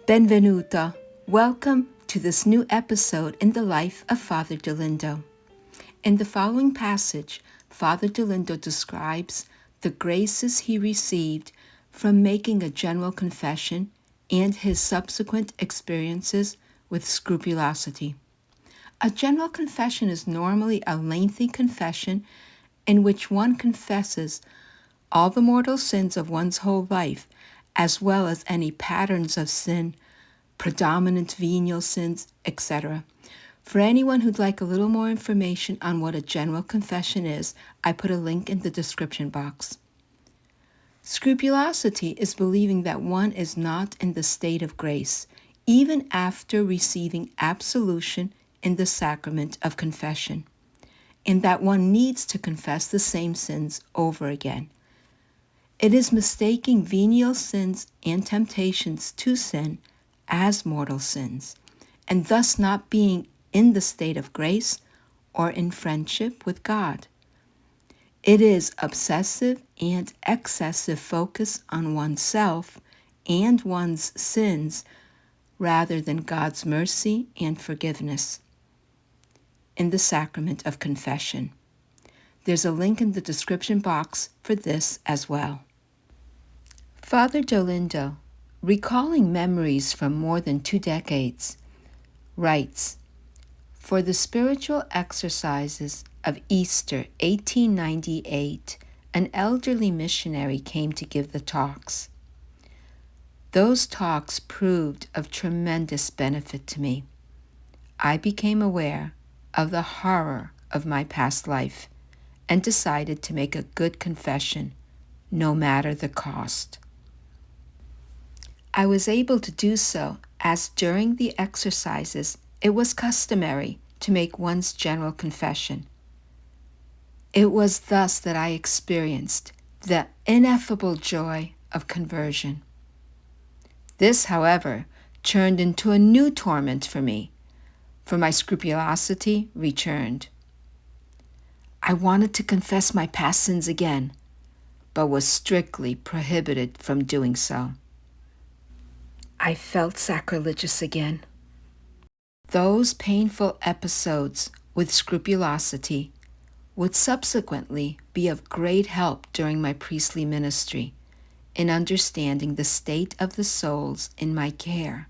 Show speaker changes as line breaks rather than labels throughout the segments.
Benvenuto. Welcome to this new episode in the life of Father Dolindo. In the following passage, Father Dolindo describes the graces he received from making a general confession and his subsequent experiences with scrupulosity. A general confession is normally a lengthy confession in which one confesses all the mortal sins of one's whole life, as well as any patterns of sin, predominant venial sins, etc. For anyone who'd like a little more information on what a general confession is, I put a link in the description box. Scrupulosity is believing that one is not in the state of grace, even after receiving absolution in the sacrament of confession, and that one needs to confess the same sins over again. It is mistaking venial sins and temptations to sin as mortal sins, and thus not being in the state of grace or in friendship with God. It is obsessive and excessive focus on oneself and one's sins rather than God's mercy and forgiveness in the sacrament of confession. There's a link in the description box for this as well. Father Dolindo, recalling memories from more than 2 decades, writes, "For the spiritual exercises of Easter 1898, an elderly missionary came to give the talks. Those talks proved of tremendous benefit to me. I became aware of the horror of my past life and decided to make a good confession, no matter the cost. I was able to do so as during the exercises it was customary to make one's general confession. It was thus that I experienced the ineffable joy of conversion. This, however, turned into a new torment for me, for my scrupulosity returned. I wanted to confess my past sins again, but was strictly prohibited from doing so. I felt sacrilegious again. Those painful episodes with scrupulosity would subsequently be of great help during my priestly ministry in understanding the state of the souls in my care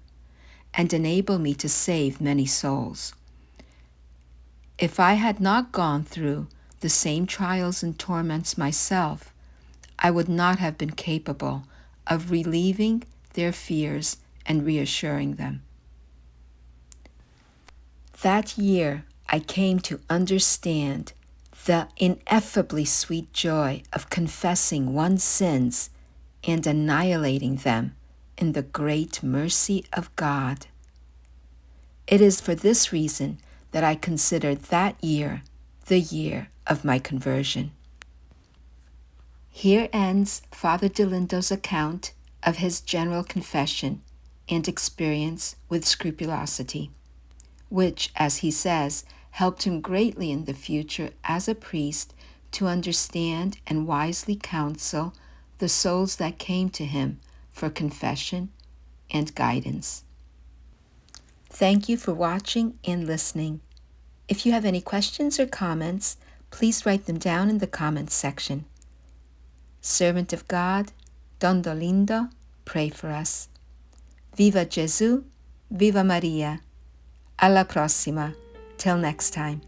and enable me to save many souls. If I had not gone through the same trials and torments myself, I would not have been capable of relieving their fears and reassuring them. That year, I came to understand the ineffably sweet joy of confessing one's sins and annihilating them in the great mercy of God. It is for this reason that I consider that year the year of my conversion." Here ends Father Dolindo's account of his general confession and experience with scrupulosity, which, as he says, helped him greatly in the future as a priest to understand and wisely counsel the souls that came to him for confession and guidance. Thank you for watching and listening. If you have any questions or comments, please write them down in the comments section. Servant of God, Don Dolindo, pray for us. Viva Gesù, Viva Maria. Alla prossima. Till next time.